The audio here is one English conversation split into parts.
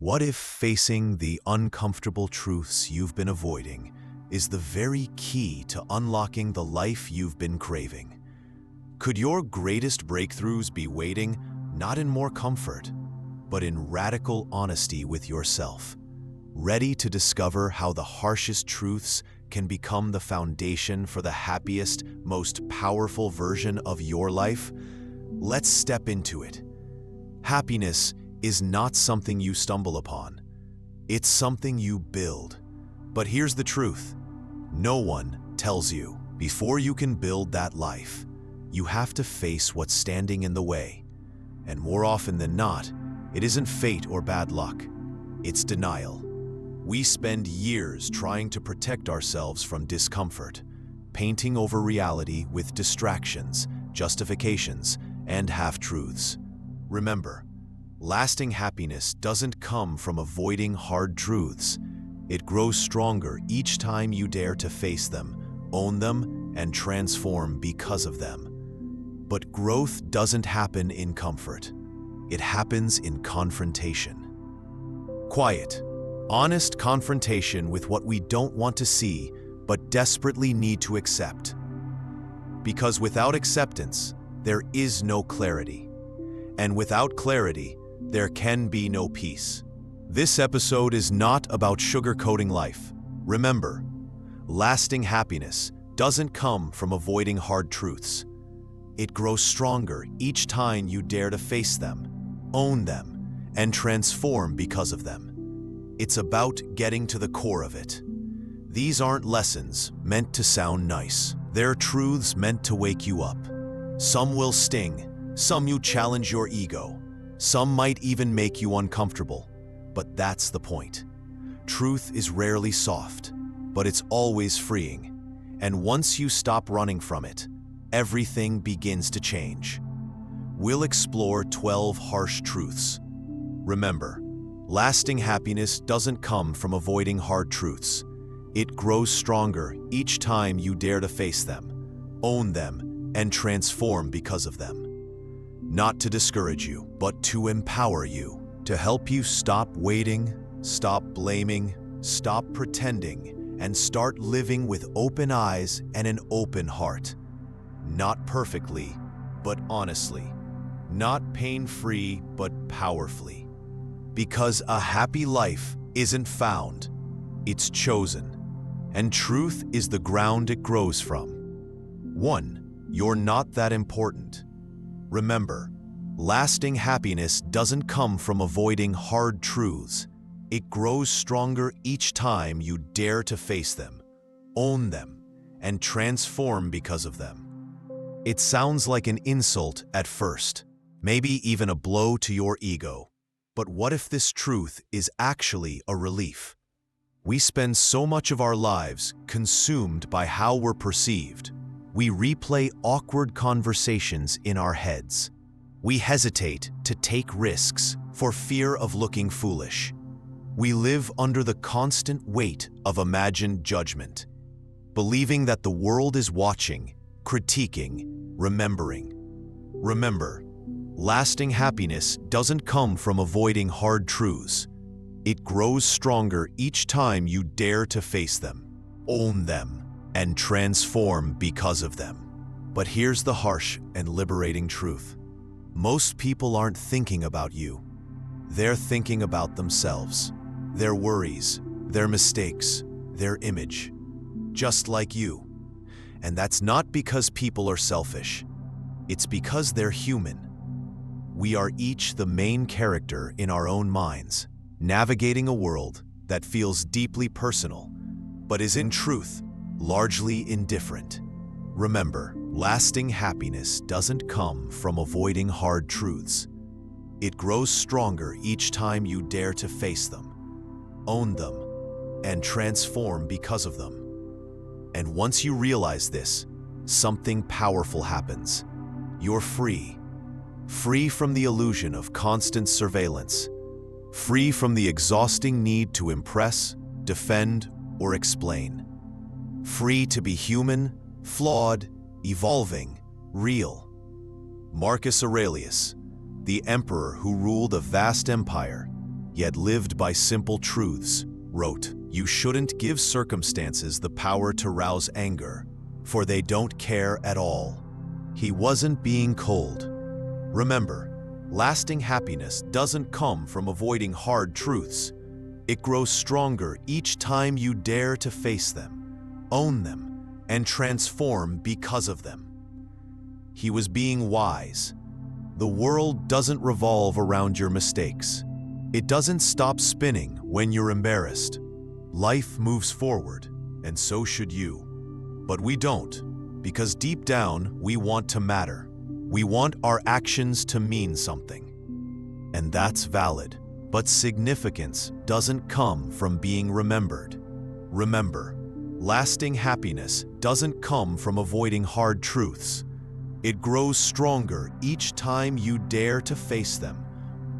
What if facing the uncomfortable truths you've been avoiding is the very key to unlocking the life you've been craving? Could your greatest breakthroughs be waiting not in more comfort, but in radical honesty with yourself? Ready to discover how the harshest truths can become the foundation for the happiest, most powerful version of your life? Let's step into it. Happiness is not something you stumble upon. It's something you build. But here's the truth. No one tells you before you can build that life, you have to face what's standing in the way. And more often than not, it isn't fate or bad luck. It's denial. We spend years trying to protect ourselves from discomfort, painting over reality with distractions, justifications, and half-truths. Remember, lasting happiness doesn't come from avoiding hard truths. It grows stronger each time you dare to face them, own them, and transform because of them. But growth doesn't happen in comfort. It happens in confrontation. Quiet, honest confrontation with what we don't want to see but desperately need to accept. Because without acceptance, there is no clarity. And without clarity, there can be no peace. This episode is not about sugarcoating life. Remember, lasting happiness doesn't come from avoiding hard truths. It grows stronger each time you dare to face them, own them, and transform because of them. It's about getting to the core of it. These aren't lessons meant to sound nice. They're truths meant to wake you up. Some will sting, some you challenge your ego. Some might even make you uncomfortable, but that's the point. Truth is rarely soft, but it's always freeing. And once you stop running from it, everything begins to change. We'll explore 12 harsh truths. Remember, lasting happiness doesn't come from avoiding hard truths. It grows stronger each time you dare to face them, own them, and transform because of them. Not to discourage you, but to empower you, to help you stop waiting, stop blaming, stop pretending, and start living with open eyes and an open heart. Not perfectly, but honestly. Not pain-free, but powerfully. Because a happy life isn't found, it's chosen. And truth is the ground it grows from. 1. You're not that important. Remember, lasting happiness doesn't come from avoiding hard truths. It grows stronger each time you dare to face them, own them, and transform because of them. It sounds like an insult at first, maybe even a blow to your ego. But what if this truth is actually a relief? We spend so much of our lives consumed by how we're perceived. We replay awkward conversations in our heads. We hesitate to take risks for fear of looking foolish. We live under the constant weight of imagined judgment, believing that the world is watching, critiquing, remembering. Remember, lasting happiness doesn't come from avoiding hard truths. It grows stronger each time you dare to face them, own them, and transform because of them. But here's the harsh and liberating truth. Most people aren't thinking about you. They're thinking about themselves, their worries, their mistakes, their image, just like you. And that's not because people are selfish. It's because they're human. We are each the main character in our own minds, navigating a world that feels deeply personal, but is in truth largely indifferent. Remember, lasting happiness doesn't come from avoiding hard truths. It grows stronger each time you dare to face them, own them, and transform because of them. And once you realize this, something powerful happens. You're free. Free from the illusion of constant surveillance. Free from the exhausting need to impress, defend, or explain. Free to be human, flawed, evolving, real. Marcus Aurelius, the emperor who ruled a vast empire, yet lived by simple truths, wrote, "You shouldn't give circumstances the power to rouse anger, for they don't care at all." He wasn't being cold. Remember, lasting happiness doesn't come from avoiding hard truths. It grows stronger each time you dare to face them, own them, and transform because of them. He was being wise. The world doesn't revolve around your mistakes. It doesn't stop spinning when you're embarrassed. Life moves forward, and so should you. But we don't, because deep down we want to matter. We want our actions to mean something. And that's valid. But significance doesn't come from being remembered. Remember, lasting happiness doesn't come from avoiding hard truths. It grows stronger each time you dare to face them,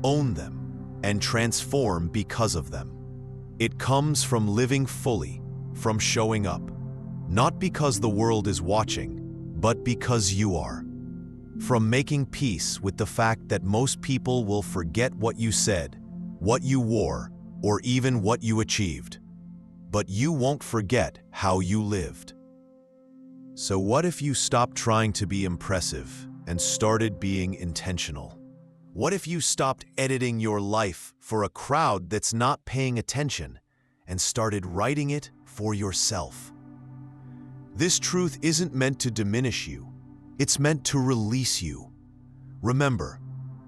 own them, and transform because of them. It comes from living fully, from showing up, not because the world is watching, but because you are. From making peace with the fact that most people will forget what you said, what you wore, or even what you achieved. But you won't forget how you lived. So what if you stopped trying to be impressive and started being intentional? What if you stopped editing your life for a crowd that's not paying attention and started writing it for yourself? This truth isn't meant to diminish you. It's meant to release you. Remember,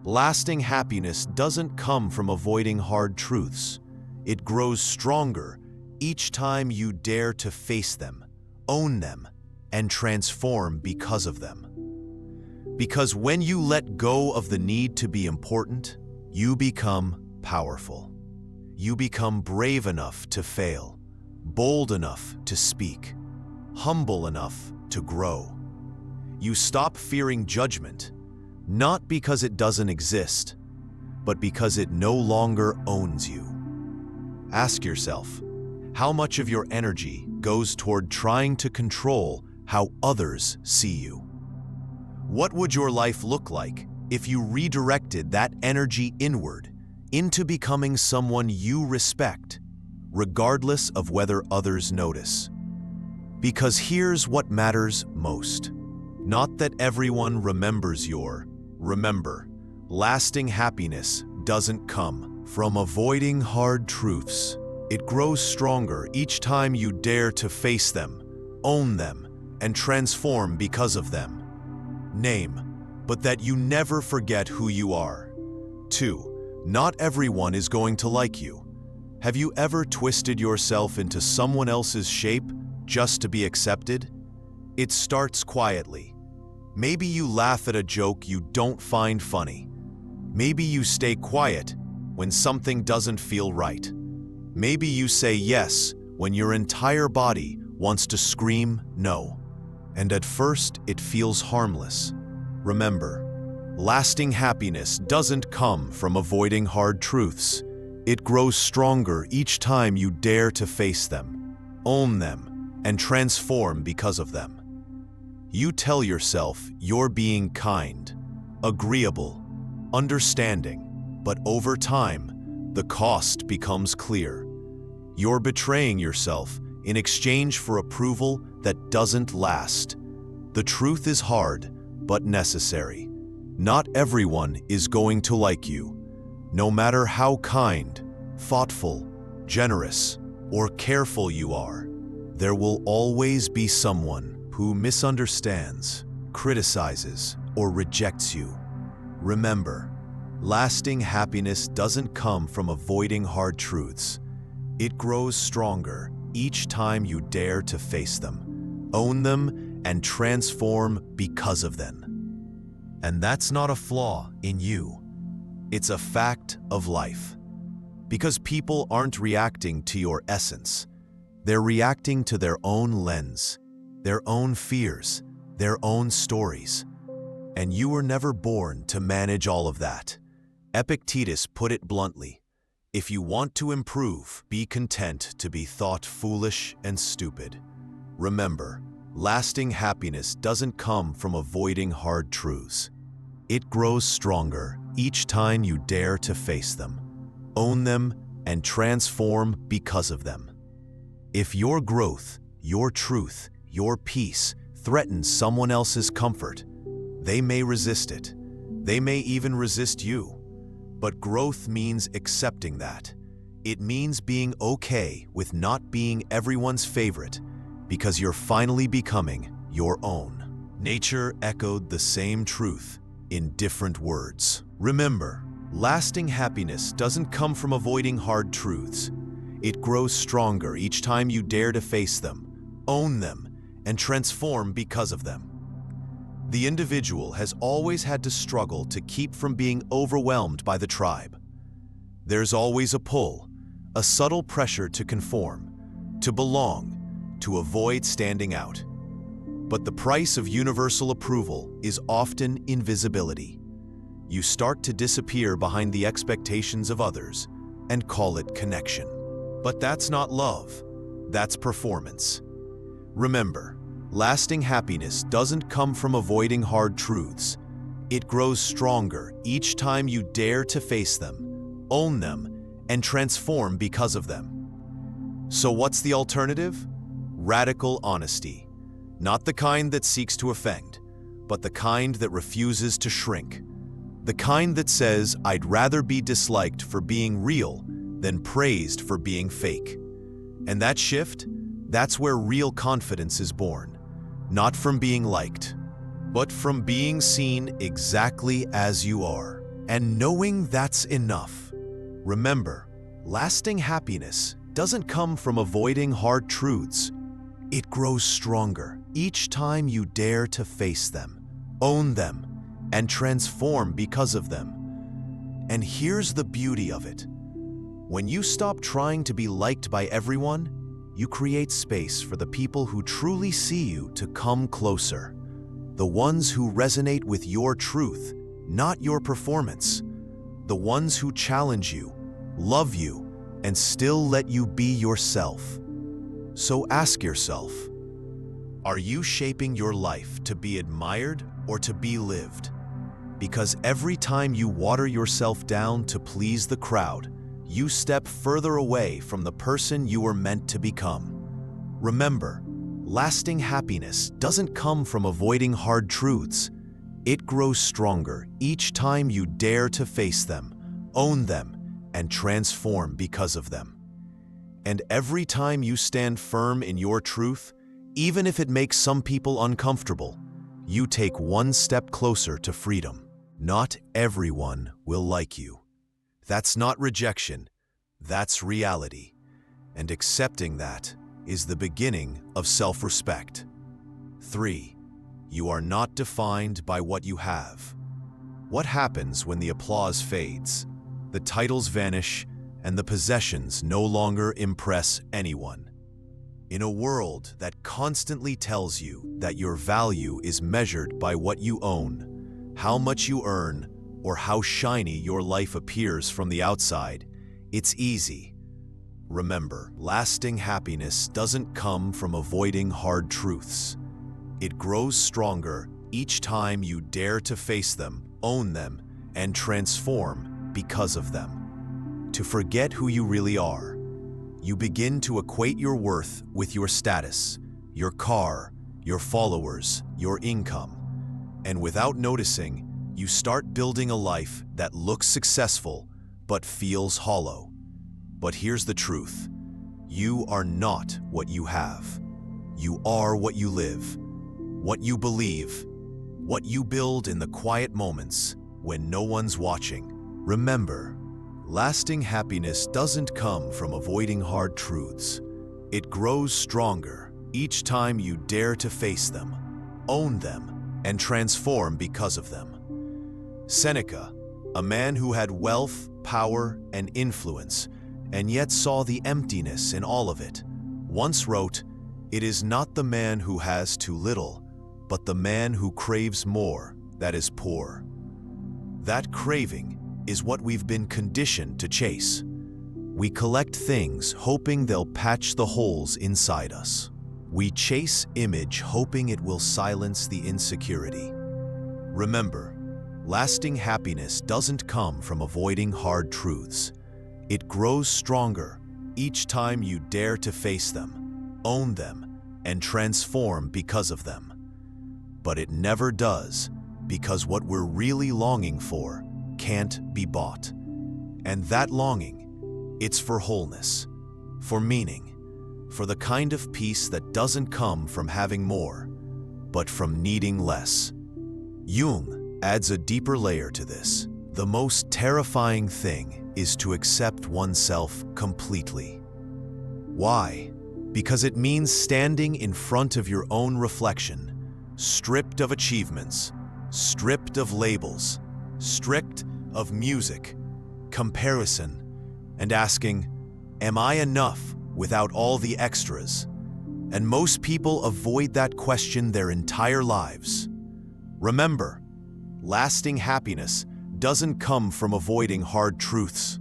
lasting happiness doesn't come from avoiding hard truths. It grows stronger each time you dare to face them, own them, and transform because of them. Because when you let go of the need to be important, you become powerful. You become brave enough to fail, bold enough to speak, humble enough to grow. You stop fearing judgment, not because it doesn't exist, but because it no longer owns you. Ask yourself, how much of your energy goes toward trying to control how others see you? What would your life look like if you redirected that energy inward into becoming someone you respect, regardless of whether others notice? Because here's what matters most. Not that everyone remembers remember, lasting happiness doesn't come from avoiding hard truths. It grows stronger each time you dare to face them, own them, and transform because of them. Name, but that you never forget who you are. 2. Not everyone is going to like you. Have you ever twisted yourself into someone else's shape just to be accepted? It starts quietly. Maybe you laugh at a joke you don't find funny. Maybe you stay quiet when something doesn't feel right. Maybe you say yes when your entire body wants to scream no. And at first, it feels harmless. Remember, lasting happiness doesn't come from avoiding hard truths. It grows stronger each time you dare to face them, own them, and transform because of them. You tell yourself you're being kind, agreeable, understanding, but over time, the cost becomes clear. You're betraying yourself in exchange for approval that doesn't last. The truth is hard, but necessary. Not everyone is going to like you. No matter how kind, thoughtful, generous, or careful you are, there will always be someone who misunderstands, criticizes, or rejects you. Remember, lasting happiness doesn't come from avoiding hard truths. It grows stronger each time you dare to face them, own them, and transform because of them. And that's not a flaw in you. It's a fact of life. Because people aren't reacting to your essence. They're reacting to their own lens, their own fears, their own stories. And you were never born to manage all of that. Epictetus put it bluntly, if you want to improve, be content to be thought foolish and stupid. Remember, lasting happiness doesn't come from avoiding hard truths. It grows stronger each time you dare to face them, own them, and transform because of them. If your growth, your truth, your peace threatens someone else's comfort, they may resist it. They may even resist you. But growth means accepting that. It means being okay with not being everyone's favorite because you're finally becoming your own. Nature echoed the same truth in different words. Remember, lasting happiness doesn't come from avoiding hard truths. It grows stronger each time you dare to face them, own them, and transform because of them. The individual has always had to struggle to keep from being overwhelmed by the tribe. There's always a pull, a subtle pressure to conform, to belong, to avoid standing out. But the price of universal approval is often invisibility. You start to disappear behind the expectations of others and call it connection. But that's not love, that's performance. Remember, lasting happiness doesn't come from avoiding hard truths. It grows stronger each time you dare to face them, own them, and transform because of them. So what's the alternative? Radical honesty. Not the kind that seeks to offend, but the kind that refuses to shrink. The kind that says, I'd rather be disliked for being real than praised for being fake. And that shift, that's where real confidence is born. Not from being liked, but from being seen exactly as you are, and knowing that's enough. Remember, lasting happiness doesn't come from avoiding hard truths. It grows stronger each time you dare to face them, own them, and transform because of them. And here's the beauty of it. When you stop trying to be liked by everyone, you create space for the people who truly see you to come closer. The ones who resonate with your truth, not your performance. The ones who challenge you, love you, and still let you be yourself. So ask yourself, are you shaping your life to be admired or to be lived? Because every time you water yourself down to please the crowd, you step further away from the person you were meant to become. Remember, lasting happiness doesn't come from avoiding hard truths. It grows stronger each time you dare to face them, own them, and transform because of them. And every time you stand firm in your truth, even if it makes some people uncomfortable, you take one step closer to freedom. Not everyone will like you. That's not rejection, that's reality. And accepting that is the beginning of self-respect. 3. You are not defined by what you have. What happens when the applause fades, the titles vanish, and the possessions no longer impress anyone? In a world that constantly tells you that your value is measured by what you own, how much you earn, or how shiny your life appears from the outside, it's easy. Remember, lasting happiness doesn't come from avoiding hard truths. It grows stronger each time you dare to face them, own them, and transform because of them. To forget who you really are, you begin to equate your worth with your status, your car, your followers, your income. And without noticing, you start building a life that looks successful but feels hollow. But here's the truth. You are not what you have. You are what you live, what you believe, what you build in the quiet moments when no one's watching. Remember, lasting happiness doesn't come from avoiding hard truths. It grows stronger each time you dare to face them, own them, and transform because of them. Seneca, a man who had wealth, power, and influence, and yet saw the emptiness in all of it, once wrote, "It is not the man who has too little, but the man who craves more that is poor." That craving is what we've been conditioned to chase. We collect things hoping they'll patch the holes inside us. We chase image hoping it will silence the insecurity. Remember, lasting happiness doesn't come from avoiding hard truths. It grows stronger each time you dare to face them, own them, and transform because of them. But it never does, because what we're really longing for can't be bought. And that longing, it's for wholeness, for meaning, for the kind of peace that doesn't come from having more, but from needing less. Jung adds a deeper layer to this. The most terrifying thing is to accept oneself completely. Why? Because it means standing in front of your own reflection, stripped of achievements, stripped of labels, stripped of music, comparison, and asking, am I enough without all the extras? And most people avoid that question their entire lives. Remember, lasting happiness doesn't come from avoiding hard truths.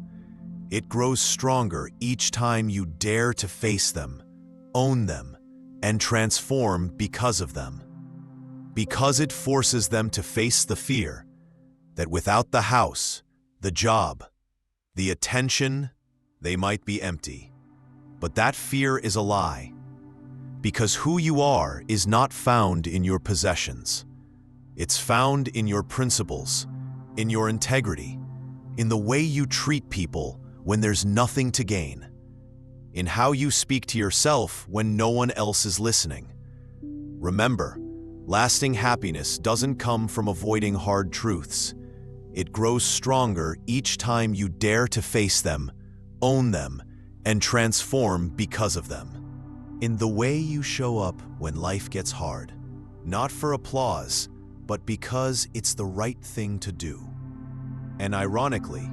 It grows stronger each time you dare to face them, own them, and transform because of them. Because it forces them to face the fear that without the house, the job, the attention, they might be empty. But that fear is a lie. Because who you are is not found in your possessions. It's found in your principles, in your integrity, in the way you treat people when there's nothing to gain, in how you speak to yourself when no one else is listening. Remember, lasting happiness doesn't come from avoiding hard truths. It grows stronger each time you dare to face them, own them, and transform because of them. In the way you show up when life gets hard, not for applause, but because it's the right thing to do. And ironically,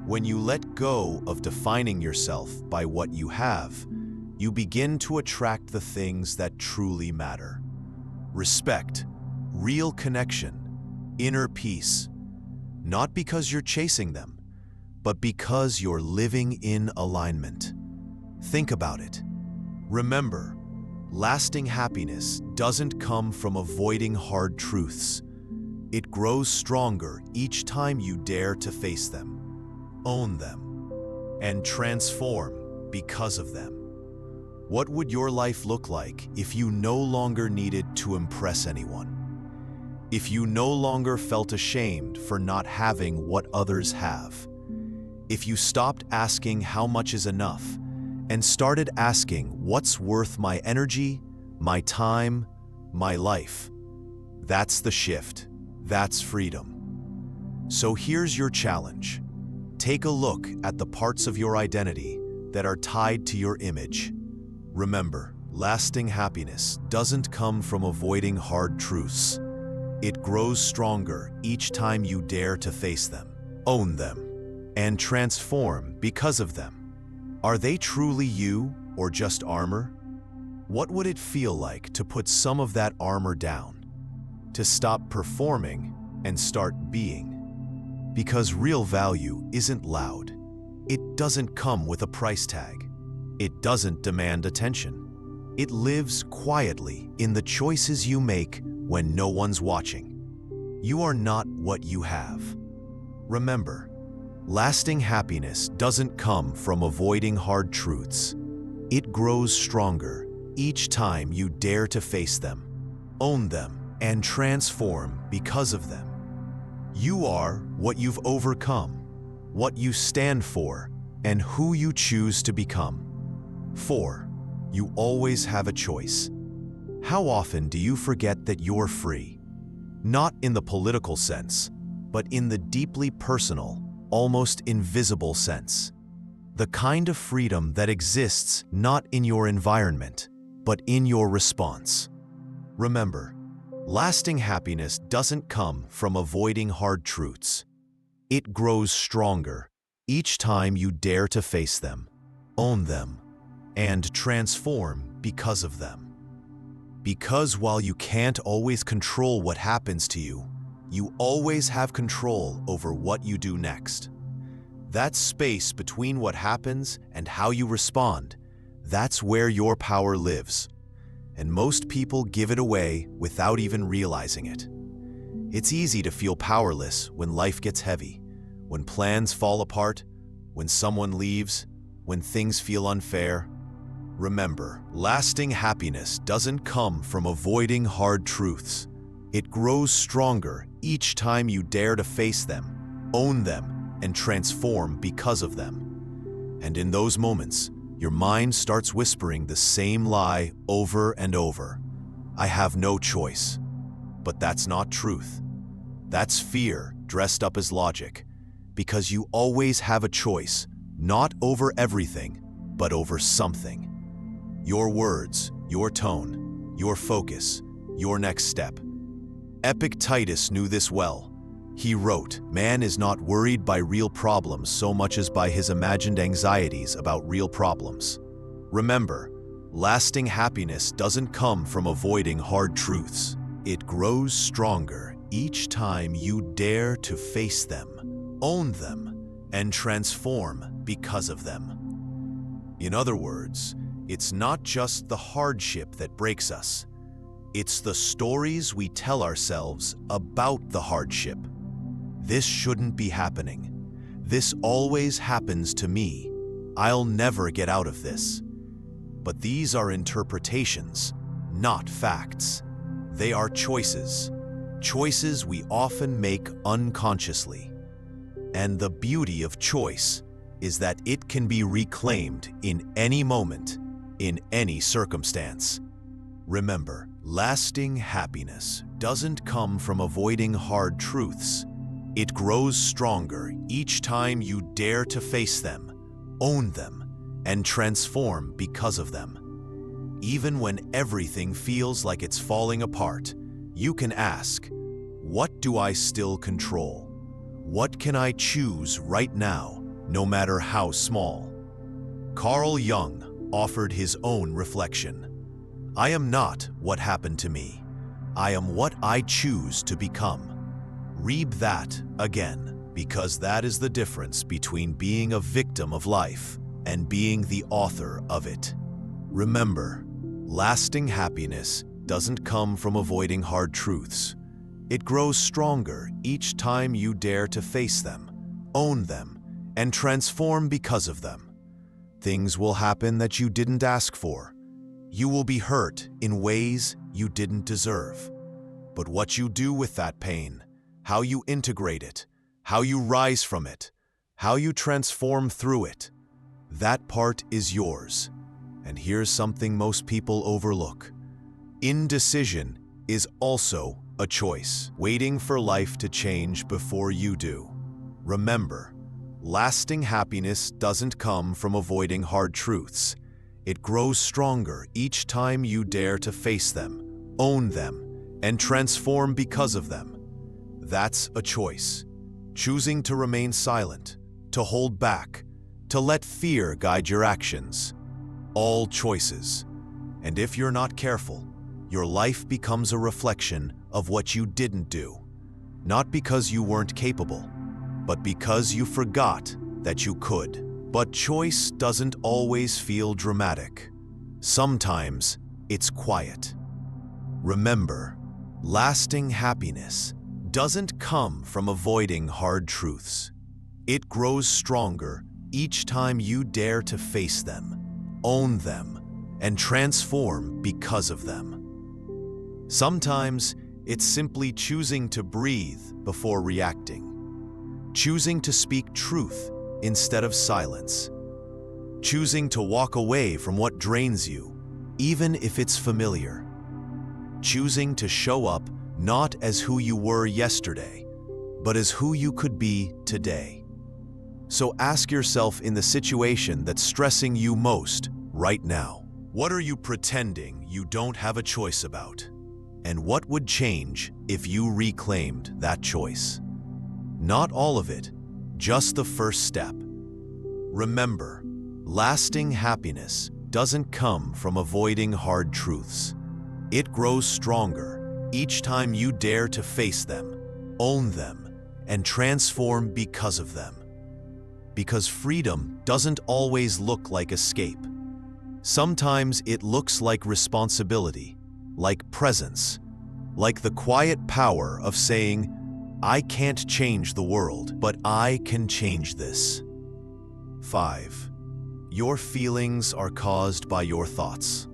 when you let go of defining yourself by what you have, you begin to attract the things that truly matter. Respect, real connection, inner peace. Not because you're chasing them, but because you're living in alignment. Think about it. Remember, lasting happiness doesn't come from avoiding hard truths. It grows stronger each time you dare to face them, own them, and transform because of them. What would your life look like if you no longer needed to impress anyone? If you no longer felt ashamed for not having what others have? If you stopped asking how much is enough and started asking what's worth my energy, my time, my life? That's the shift. That's freedom. So here's your challenge. Take a look at the parts of your identity that are tied to your image. Remember, lasting happiness doesn't come from avoiding hard truths. It grows stronger each time you dare to face them, own them, and transform because of them. Are they truly you or just armor? What would it feel like to put some of that armor down? To stop performing and start being? Because real value isn't loud. It doesn't come with a price tag. It doesn't demand attention. It lives quietly in the choices you make when no one's watching. You are not what you have. Remember, lasting happiness doesn't come from avoiding hard truths. It grows stronger each time you dare to face them, own them, and transform because of them. You are what you've overcome, what you stand for, and who you choose to become. 4. You always have a choice. How often do you forget that you're free? Not in the political sense, but in the deeply personal, almost invisible sense. The kind of freedom that exists not in your environment, but in your response. Remember, lasting happiness doesn't come from avoiding hard truths. It grows stronger each time you dare to face them, own them, and transform because of them. Because while you can't always control what happens to you, you always have control over what you do next. That space between what happens and how you respond, that's where your power lives. And most people give it away without even realizing it. It's easy to feel powerless when life gets heavy, when plans fall apart, when someone leaves, when things feel unfair. Remember, lasting happiness doesn't come from avoiding hard truths. It grows stronger each time you dare to face them, own them, and transform because of them. And in those moments, your mind starts whispering the same lie over and over. I have no choice. But that's not truth. That's fear dressed up as logic, because you always have a choice, not over everything, but over something. Your words, your tone, your focus, your next step. Epictetus knew this well. He wrote, "Man is not worried by real problems so much as by his imagined anxieties about real problems." Remember, lasting happiness doesn't come from avoiding hard truths. It grows stronger each time you dare to face them, own them, and transform because of them. In other words, it's not just the hardship that breaks us. It's the stories we tell ourselves about the hardship. This shouldn't be happening. This always happens to me. I'll never get out of this. But these are interpretations, not facts. They are choices. Choices we often make unconsciously. And the beauty of choice is that it can be reclaimed in any moment, in any circumstance. Remember, lasting happiness doesn't come from avoiding hard truths. It grows stronger each time you dare to face them, own them, and transform because of them. Even when everything feels like it's falling apart, you can ask, what do I still control? What can I choose right now, no matter how small? Carl Jung offered his own reflection. I am not what happened to me. I am what I choose to become. Read that again, because that is the difference between being a victim of life and being the author of it. Remember, lasting happiness doesn't come from avoiding hard truths. It grows stronger each time you dare to face them, own them, and transform because of them. Things will happen that you didn't ask for. You will be hurt in ways you didn't deserve. But what you do with that pain, how you integrate it, how you rise from it, how you transform through it, that part is yours. And here's something most people overlook. Indecision is also a choice, waiting for life to change before you do. Remember, lasting happiness doesn't come from avoiding hard truths. It grows stronger each time you dare to face them, own them, and transform because of them. That's a choice. Choosing to remain silent, to hold back, to let fear guide your actions. All choices. And if you're not careful, your life becomes a reflection of what you didn't do. Not because you weren't capable, but because you forgot that you could. But choice doesn't always feel dramatic. Sometimes it's quiet. Remember, lasting happiness doesn't come from avoiding hard truths. It grows stronger each time you dare to face them, own them, and transform because of them. Sometimes it's simply choosing to breathe before reacting, choosing to speak truth instead of silence, choosing to walk away from what drains you, even if it's familiar, choosing to show up not as who you were yesterday, but as who you could be today. So ask yourself, in the situation that's stressing you most right now, what are you pretending you don't have a choice about? And what would change if you reclaimed that choice? Not all of it, just the first step. Remember, lasting happiness doesn't come from avoiding hard truths. It grows stronger each time you dare to face them, own them, and transform because of them. Because freedom doesn't always look like escape. Sometimes it looks like responsibility, like presence, like the quiet power of saying, I can't change the world, but I can change this. 5. Your feelings are caused by your thoughts.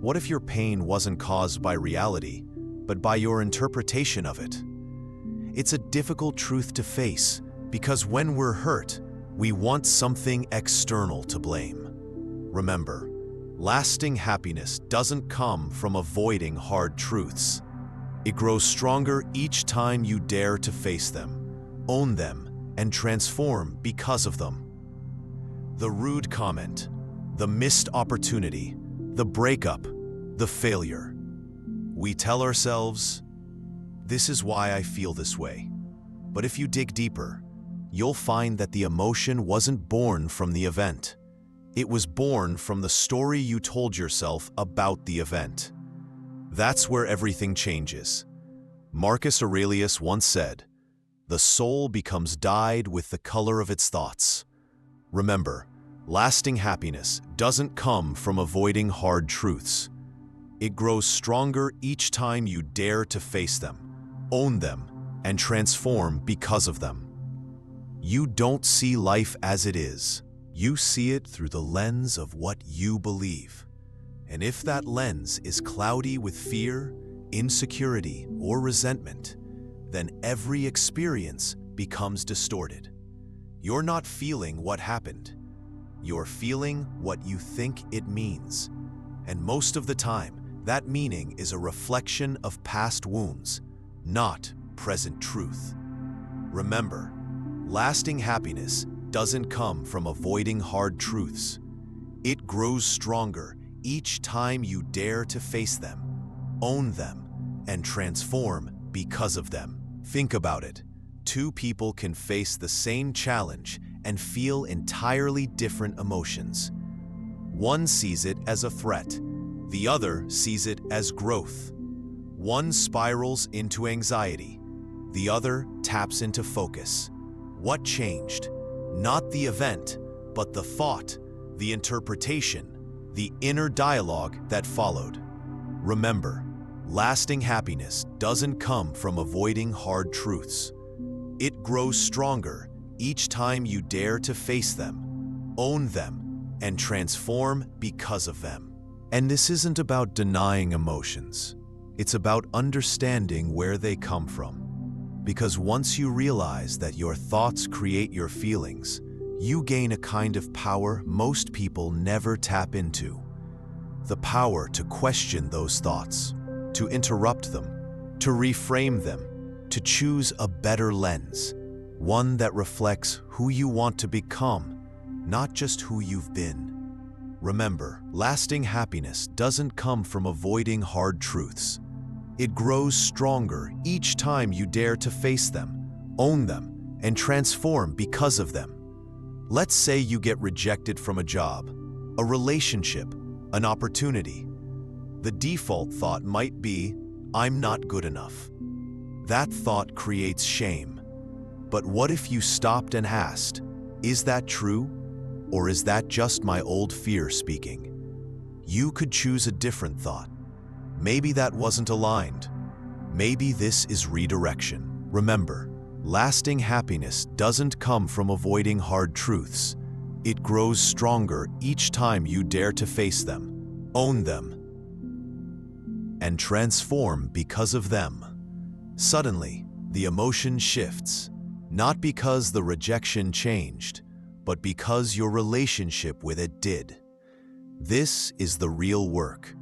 What if your pain wasn't caused by reality, but by your interpretation of it? It's a difficult truth to face because when we're hurt, we want something external to blame. Remember, lasting happiness doesn't come from avoiding hard truths. It grows stronger each time you dare to face them, own them, and transform because of them. The rude comment, the missed opportunity, the breakup, the failure. We tell ourselves, "This is why I feel this way." But if you dig deeper, you'll find that the emotion wasn't born from the event. It was born from the story you told yourself about the event. That's where everything changes. Marcus Aurelius once said, "The soul becomes dyed with the color of its thoughts." Remember, lasting happiness doesn't come from avoiding hard truths. It grows stronger each time you dare to face them, own them, and transform because of them. You don't see life as it is. You see it through the lens of what you believe. And if that lens is cloudy with fear, insecurity, or resentment, then every experience becomes distorted. You're not feeling what happened. You're feeling what you think it means. And most of the time, that meaning is a reflection of past wounds, not present truth. Remember, lasting happiness doesn't come from avoiding hard truths. It grows stronger each time you dare to face them, own them, and transform because of them. Think about it. Two people can face the same challenge and feel entirely different emotions. One sees it as a threat. The other sees it as growth. One spirals into anxiety. The other taps into focus. What changed? Not the event, but the thought, the interpretation, the inner dialogue that followed. Remember, lasting happiness doesn't come from avoiding hard truths. It grows stronger each time you dare to face them, own them, and transform because of them. And this isn't about denying emotions. It's about understanding where they come from. Because once you realize that your thoughts create your feelings, you gain a kind of power most people never tap into. The power to question those thoughts, to interrupt them, to reframe them, to choose a better lens, one that reflects who you want to become, not just who you've been. Remember, lasting happiness doesn't come from avoiding hard truths. It grows stronger each time you dare to face them, own them, and transform because of them. Let's say you get rejected from a job, a relationship, an opportunity. The default thought might be, "I'm not good enough." That thought creates shame. But what if you stopped and asked, "Is that true? Or is that just my old fear speaking?" You could choose a different thought. Maybe that wasn't aligned. Maybe this is redirection. Remember, lasting happiness doesn't come from avoiding hard truths. It grows stronger each time you dare to face them, own them, and transform because of them. Suddenly, the emotion shifts, not because the rejection changed, but because your relationship with it did. This is the real work.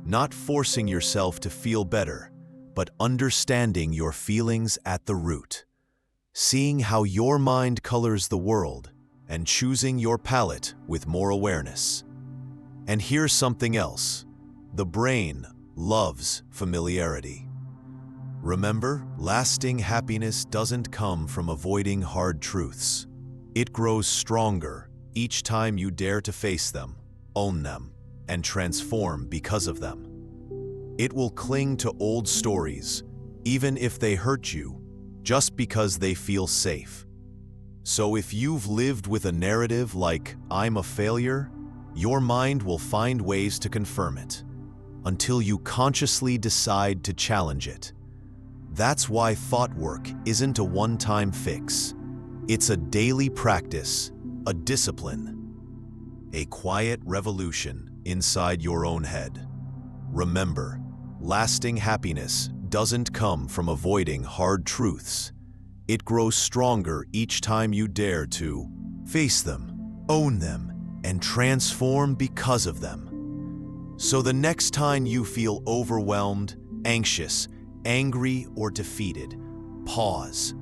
Not forcing yourself to feel better, but understanding your feelings at the root. Seeing how your mind colors the world and choosing your palette with more awareness. And here's something else. The brain loves familiarity. Remember, lasting happiness doesn't come from avoiding hard truths. It grows stronger each time you dare to face them, own them, and transform because of them. It will cling to old stories, even if they hurt you, just because they feel safe. So if you've lived with a narrative like, "I'm a failure," your mind will find ways to confirm it, until you consciously decide to challenge it. That's why thought work isn't a one-time fix. It's a daily practice, a discipline, a quiet revolution inside your own head. Remember, lasting happiness doesn't come from avoiding hard truths. It grows stronger each time you dare to face them, own them, and transform because of them. So the next time you feel overwhelmed, anxious, angry, or defeated, pause.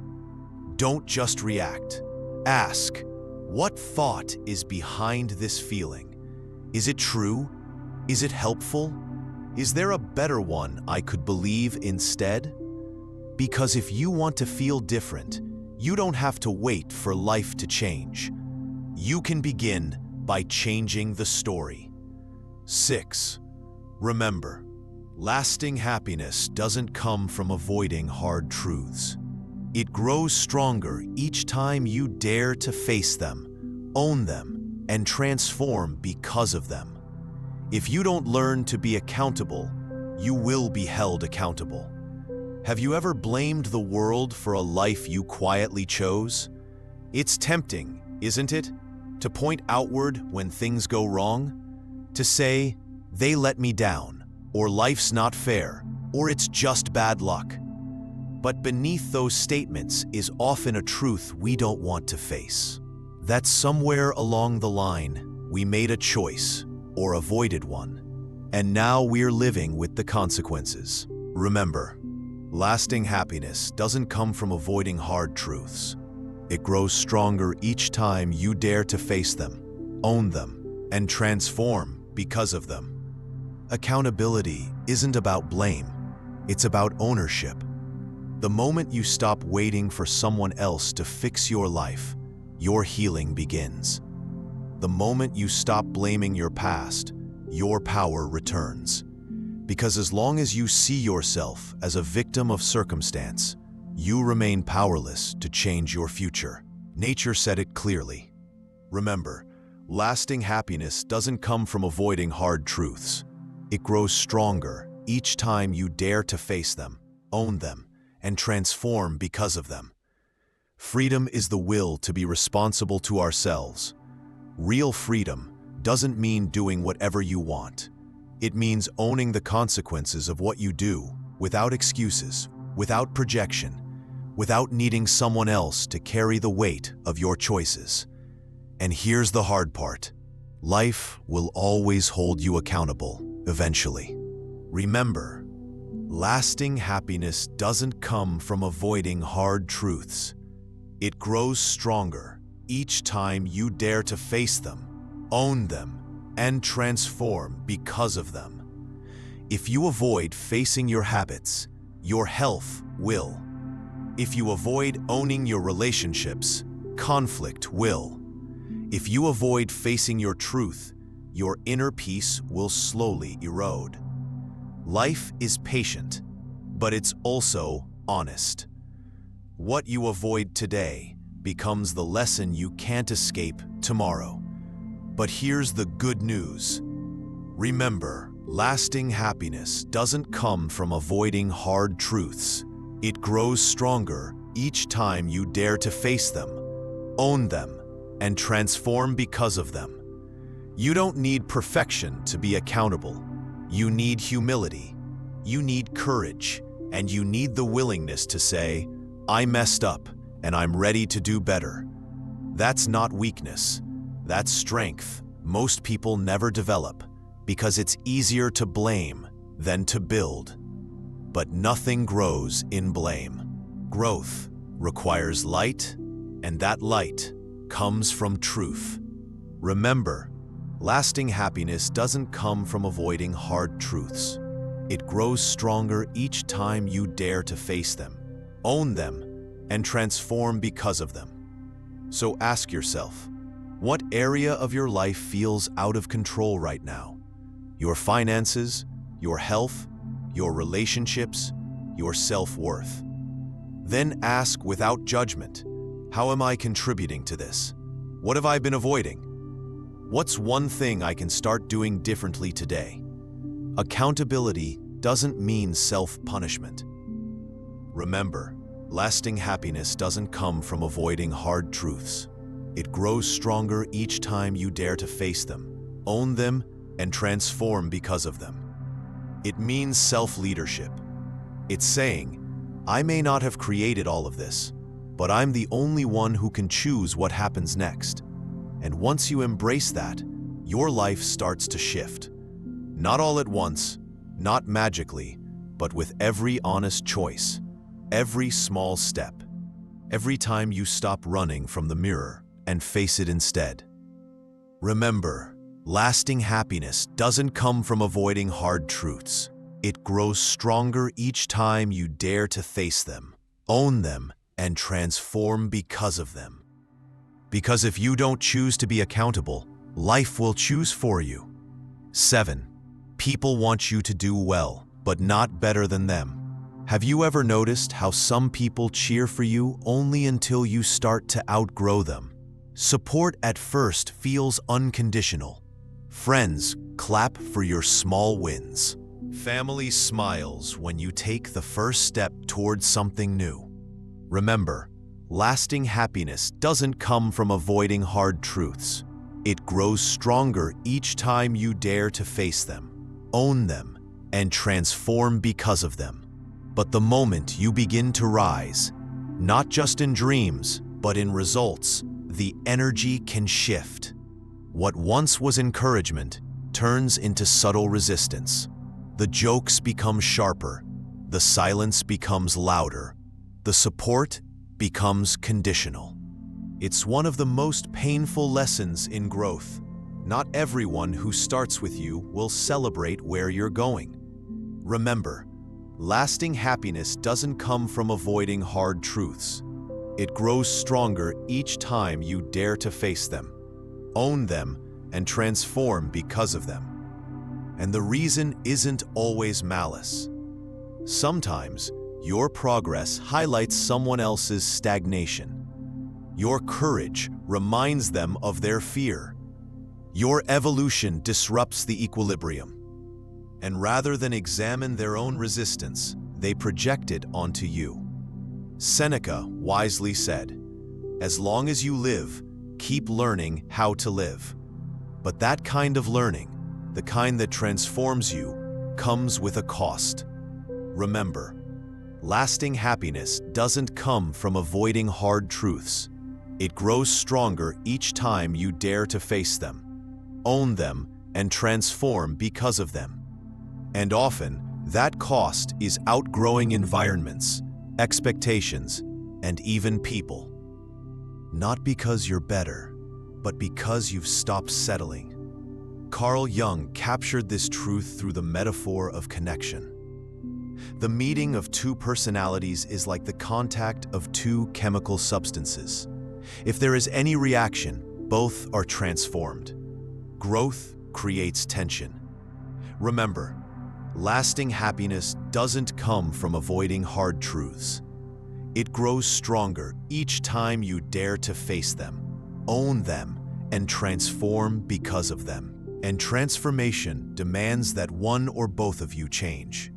Don't just react. Ask, what thought is behind this feeling? Is it true? Is it helpful? Is there a better one I could believe instead? Because if you want to feel different, you don't have to wait for life to change. You can begin by changing the story. 6. Remember, lasting happiness doesn't come from avoiding hard truths. It grows stronger each time you dare to face them, own them, and transform because of them. If you don't learn to be accountable, you will be held accountable. Have you ever blamed the world for a life you quietly chose? It's tempting, isn't it, to point outward when things go wrong? To say, they let me down, or life's not fair, or it's just bad luck. But beneath those statements is often a truth we don't want to face. That somewhere along the line, we made a choice or avoided one, and now we're living with the consequences. Remember, lasting happiness doesn't come from avoiding hard truths. It grows stronger each time you dare to face them, own them, and transform because of them. Accountability isn't about blame, it's about ownership. The moment you stop waiting for someone else to fix your life, your healing begins. The moment you stop blaming your past, your power returns. Because as long as you see yourself as a victim of circumstance, you remain powerless to change your future. Nature said it clearly. Remember, lasting happiness doesn't come from avoiding hard truths. It grows stronger each time you dare to face them, own them, and transform because of them. Freedom is the will to be responsible to ourselves. Real freedom doesn't mean doing whatever you want. It means owning the consequences of what you do without excuses, without projection, without needing someone else to carry the weight of your choices. And here's the hard part. Life will always hold you accountable, eventually. Remember, lasting happiness doesn't come from avoiding hard truths. It grows stronger each time you dare to face them, own them, and transform because of them. If you avoid facing your habits, your health will. If you avoid owning your relationships, conflict will. If you avoid facing your truth, your inner peace will slowly erode. Life is patient, but it's also honest. What you avoid today becomes the lesson you can't escape tomorrow. But here's the good news. Remember, lasting happiness doesn't come from avoiding hard truths. It grows stronger each time you dare to face them, own them, and transform because of them. You don't need perfection to be accountable. You need humility, you need courage, and you need the willingness to say, I messed up and I'm ready to do better. That's not weakness, that's strength most people never develop because it's easier to blame than to build. But nothing grows in blame. Growth requires light, and that light comes from truth. Remember, lasting happiness doesn't come from avoiding hard truths. It grows stronger each time you dare to face them, own them, and transform because of them. So ask yourself, what area of your life feels out of control right now? Your finances, your health, your relationships, your self-worth. Then ask without judgment, how am I contributing to this? What have I been avoiding? What's one thing I can start doing differently today? Accountability doesn't mean self-punishment. Remember, lasting happiness doesn't come from avoiding hard truths. It grows stronger each time you dare to face them, own them, and transform because of them. It means self-leadership. It's saying, I may not have created all of this, but I'm the only one who can choose what happens next. And once you embrace that, your life starts to shift. Not all at once, not magically, but with every honest choice, every small step, every time you stop running from the mirror and face it instead. Remember, lasting happiness doesn't come from avoiding hard truths. It grows stronger each time you dare to face them, own them, and transform because of them. Because if you don't choose to be accountable, life will choose for you. 7. People want you to do well, but not better than them. Have you ever noticed how some people cheer for you only until you start to outgrow them? Support at first feels unconditional. Friends clap for your small wins. Family smiles when you take the first step towards something new. Remember, lasting happiness doesn't come from avoiding hard truths. It grows stronger each time you dare to face them, own them, and transform because of them. But the moment you begin to rise, not just in dreams, but in results, the energy can shift. What once was encouragement turns into subtle resistance. The jokes become sharper, the silence becomes louder, the support becomes conditional. It's one of the most painful lessons in growth. Not everyone who starts with you will celebrate where you're going. Remember, lasting happiness doesn't come from avoiding hard truths. It grows stronger each time you dare to face them, own them, and transform because of them. And the reason isn't always malice. Sometimes, your progress highlights someone else's stagnation. Your courage reminds them of their fear. Your evolution disrupts the equilibrium. And rather than examine their own resistance, they project it onto you. Seneca wisely said, "As long as you live, keep learning how to live." But that kind of learning, the kind that transforms you, comes with a cost. Remember, lasting happiness doesn't come from avoiding hard truths. It grows stronger each time you dare to face them, own them, and transform because of them. And often, that cost is outgrowing environments, expectations, and even people. Not because you're better, but because you've stopped settling. Carl Jung captured this truth through the metaphor of connection. The meeting of two personalities is like the contact of two chemical substances. If there is any reaction, both are transformed. Growth creates tension. Remember, lasting happiness doesn't come from avoiding hard truths. It grows stronger each time you dare to face them, own them, and transform because of them. And transformation demands that one or both of you change.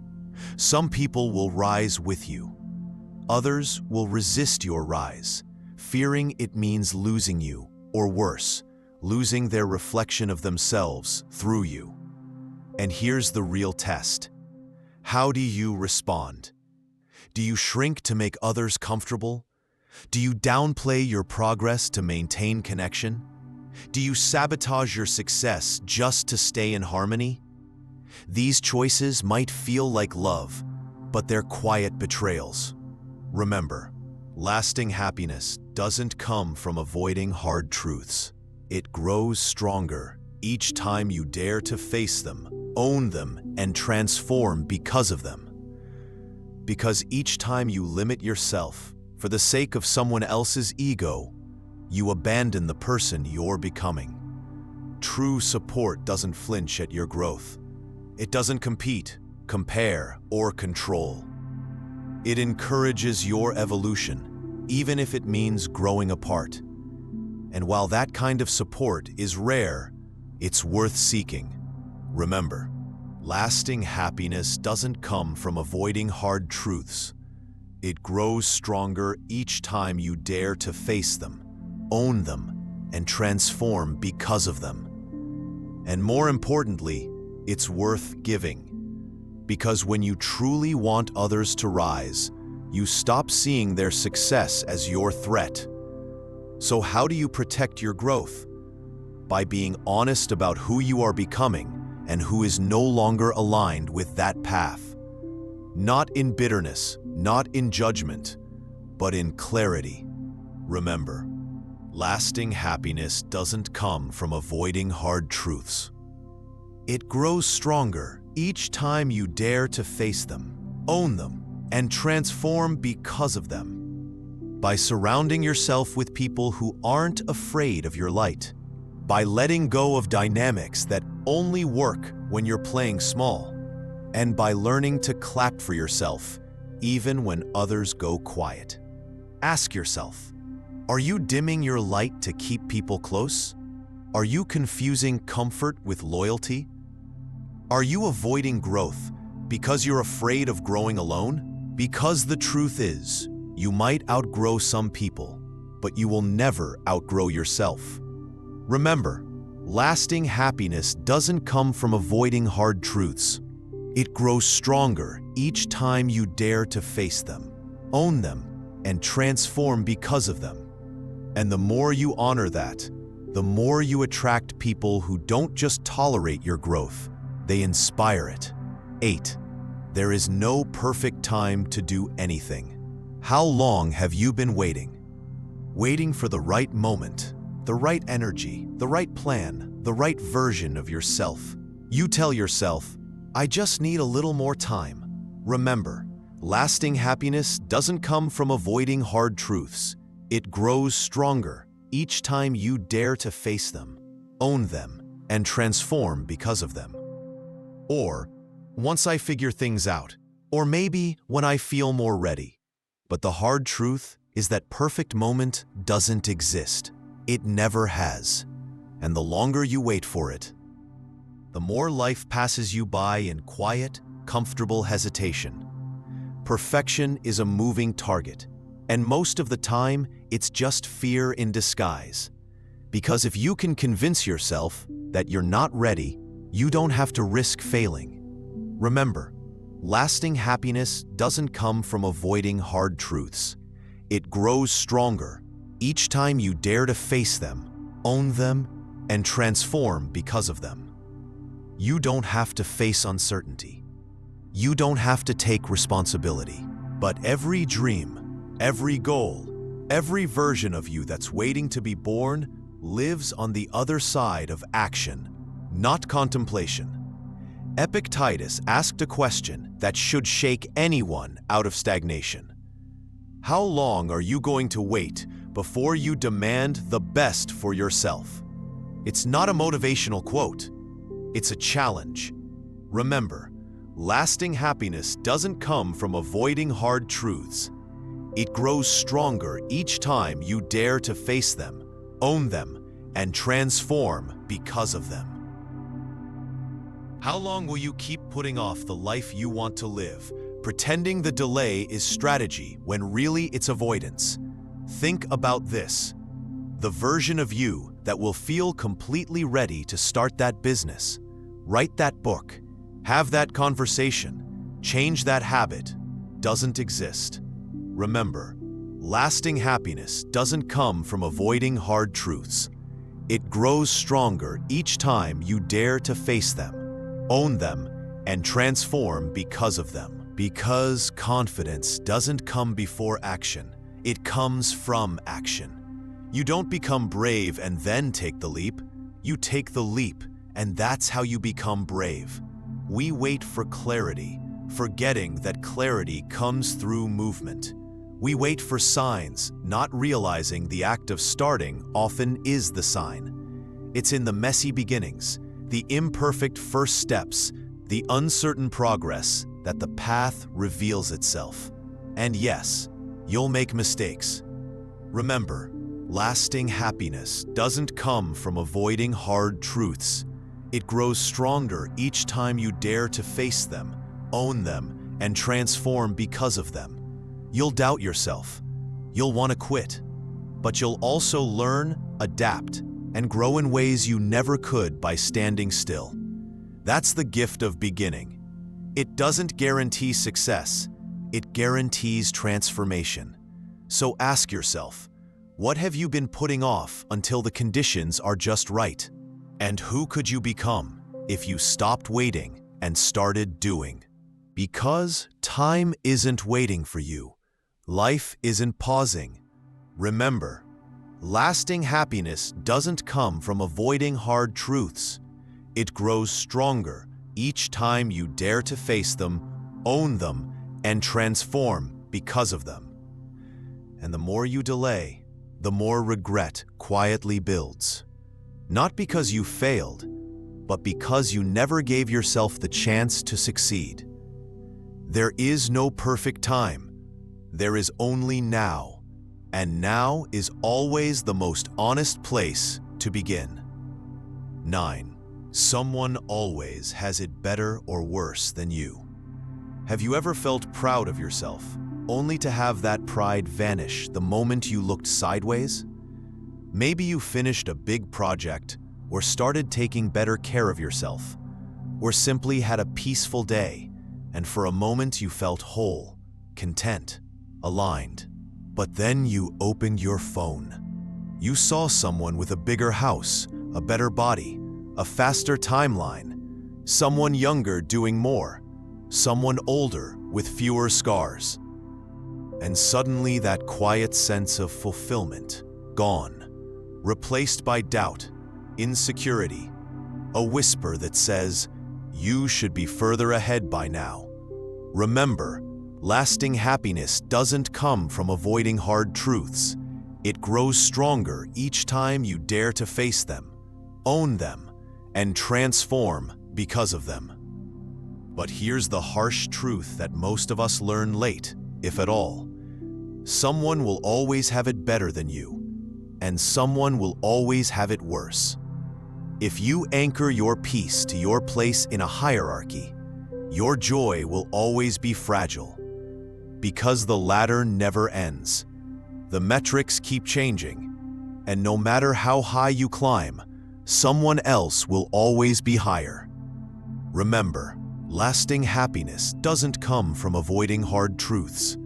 Some people will rise with you. Others will resist your rise, fearing it means losing you, or worse, losing their reflection of themselves through you. And here's the real test. How do you respond? Do you shrink to make others comfortable? Do you downplay your progress to maintain connection? Do you sabotage your success just to stay in harmony? These choices might feel like love, but they're quiet betrayals. Remember, lasting happiness doesn't come from avoiding hard truths. It grows stronger each time you dare to face them, own them, and transform because of them. Because each time you limit yourself for the sake of someone else's ego, you abandon the person you're becoming. True support doesn't flinch at your growth. It doesn't compete, compare, or control. It encourages your evolution, even if it means growing apart. And while that kind of support is rare, it's worth seeking. Remember, lasting happiness doesn't come from avoiding hard truths. It grows stronger each time you dare to face them, own them, and transform because of them. And more importantly, it's worth giving. Because when you truly want others to rise, you stop seeing their success as your threat. So how do you protect your growth? By being honest about who you are becoming and who is no longer aligned with that path. Not in bitterness, not in judgment, but in clarity. Remember, lasting happiness doesn't come from avoiding hard truths. It grows stronger each time you dare to face them, own them, and transform because of them. By surrounding yourself with people who aren't afraid of your light. By letting go of dynamics that only work when you're playing small. And by learning to clap for yourself, even when others go quiet. Ask yourself, are you dimming your light to keep people close? Are you confusing comfort with loyalty? Are you avoiding growth because you're afraid of growing alone? Because the truth is, you might outgrow some people, but you will never outgrow yourself. Remember, lasting happiness doesn't come from avoiding hard truths. It grows stronger each time you dare to face them, own them, and transform because of them. And the more you honor that, the more you attract people who don't just tolerate your growth, they inspire it. 8. There is no perfect time to do anything. How long have you been waiting? Waiting for the right moment, the right energy, the right plan, the right version of yourself. You tell yourself, I just need a little more time. Remember, lasting happiness doesn't come from avoiding hard truths. It grows stronger each time you dare to face them, own them, and transform because of them. Or, once I figure things out, or maybe when I feel more ready. But the hard truth is that perfect moment doesn't exist. It never has. And the longer you wait for it, the more life passes you by in quiet, comfortable hesitation. Perfection is a moving target, and most of the time, it's just fear in disguise. Because if you can convince yourself that you're not ready, you don't have to risk failing. Remember, lasting happiness doesn't come from avoiding hard truths. It grows stronger each time you dare to face them, own them, and transform because of them. You don't have to face uncertainty. You don't have to take responsibility. But every dream, every goal, every version of you that's waiting to be born lives on the other side of action, not contemplation. Epictetus asked a question that should shake anyone out of stagnation. How long are you going to wait before you demand the best for yourself? It's not a motivational quote. It's a challenge. Remember, lasting happiness doesn't come from avoiding hard truths. It grows stronger each time you dare to face them, own them, and transform because of them. How long will you keep putting off the life you want to live, pretending the delay is strategy when really it's avoidance? Think about this. The version of you that will feel completely ready to start that business, write that book, have that conversation, change that habit, doesn't exist. Remember, lasting happiness doesn't come from avoiding hard truths. It grows stronger each time you dare to face them, own them, and transform because of them. Because confidence doesn't come before action, it comes from action. You don't become brave and then take the leap. You take the leap, and that's how you become brave. We wait for clarity, forgetting that clarity comes through movement. We wait for signs, not realizing the act of starting often is the sign. It's in the messy beginnings, the imperfect first steps, the uncertain progress that the path reveals itself. And yes, you'll make mistakes. Remember, lasting happiness doesn't come from avoiding hard truths. It grows stronger each time you dare to face them, own them, and transform because of them. You'll doubt yourself. You'll want to quit. but you'll also learn, adapt, and grow in ways you never could by standing still. That's the gift of beginning. It doesn't guarantee success, it guarantees transformation. So ask yourself, what have you been putting off until the conditions are just right? And who could you become if you stopped waiting and started doing? Because time isn't waiting for you. Life isn't pausing. Remember, lasting happiness doesn't come from avoiding hard truths. It grows stronger each time you dare to face them, own them, and transform because of them. And the more you delay, the more regret quietly builds. Not because you failed, but because you never gave yourself the chance to succeed. There is no perfect time. There is only now. And now is always the most honest place to begin. 9. Someone always has it better or worse than you. Have you ever felt proud of yourself, only to have that pride vanish the moment you looked sideways? Maybe you finished a big project, or started taking better care of yourself, or simply had a peaceful day, and for a moment you felt whole, content, aligned. But then you opened your phone. You saw someone with a bigger house, a better body, a faster timeline, someone younger doing more, someone older with fewer scars. And suddenly that quiet sense of fulfillment, gone, replaced by doubt, insecurity, a whisper that says, you should be further ahead by now. Remember, lasting happiness doesn't come from avoiding hard truths. It grows stronger each time you dare to face them, own them, and transform because of them. But here's the harsh truth that most of us learn late, if at all. Someone will always have it better than you, and someone will always have it worse. If you anchor your peace to your place in a hierarchy, your joy will always be fragile. Because the ladder never ends. The metrics keep changing, and no matter how high you climb, someone else will always be higher. Remember, lasting happiness doesn't come from avoiding hard truths.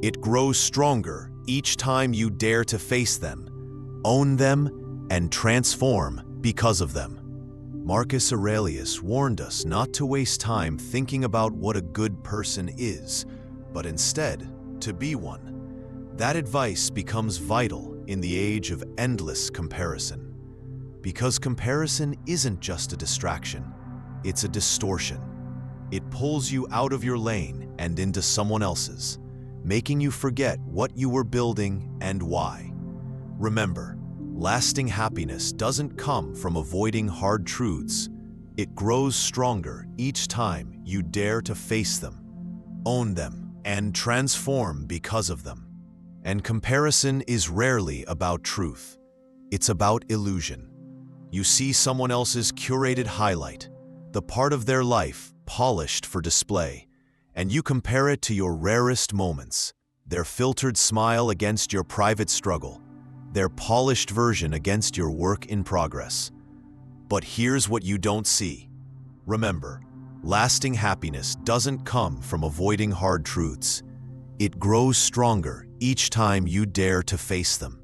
It grows stronger each time you dare to face them, own them, and transform because of them. Marcus Aurelius warned us not to waste time thinking about what a good person is, but instead to be one. That advice becomes vital in the age of endless comparison. Because comparison isn't just a distraction, it's a distortion. It pulls you out of your lane and into someone else's, making you forget what you were building and why. Remember, lasting happiness doesn't come from avoiding hard truths. It grows stronger each time you dare to face them, own them, and transform because of them. And comparison is rarely about truth. It's about illusion. You see someone else's curated highlight, the part of their life polished for display, and you compare it to your rarest moments, their filtered smile against your private struggle, their polished version against your work in progress. But here's what you don't see. Remember, lasting happiness doesn't come from avoiding hard truths. It grows stronger each time you dare to face them,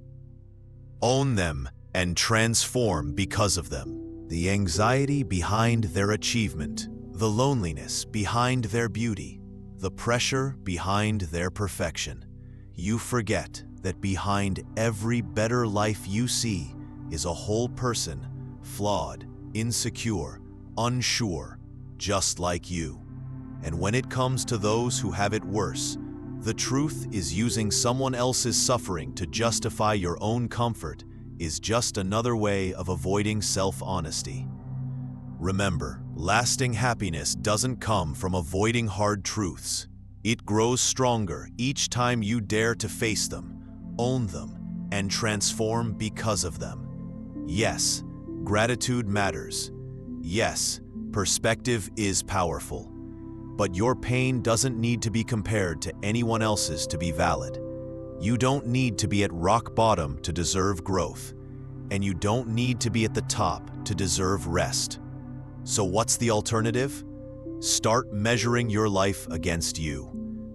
own them, and transform because of them. The anxiety behind their achievement, the loneliness behind their beauty, the pressure behind their perfection. You forget that behind every better life you see is a whole person, flawed, insecure, unsure, just like you. And when it comes to those who have it worse, the truth is using someone else's suffering to justify your own comfort is just another way of avoiding self-honesty. Remember, lasting happiness doesn't come from avoiding hard truths. It grows stronger each time you dare to face them, own them, and transform because of them. Yes, gratitude matters. Yes, perspective is powerful. But your pain doesn't need to be compared to anyone else's to be valid. You don't need to be at rock bottom to deserve growth, and you don't need to be at the top to deserve rest. So what's the alternative? Start measuring your life against you.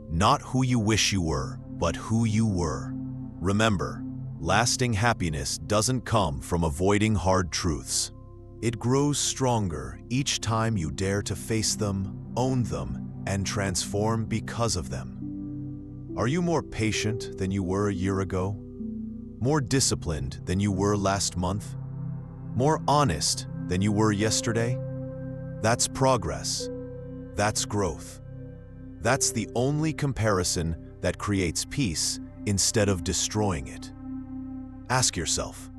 Not who you wish you were, but who you were. Remember, lasting happiness doesn't come from avoiding hard truths. It grows stronger each time you dare to face them, own them, and transform because of them. Are you more patient than you were a year ago? More disciplined than you were last month? More honest than you were yesterday? That's progress. That's growth. That's the only comparison that creates peace instead of destroying it. Ask yourself,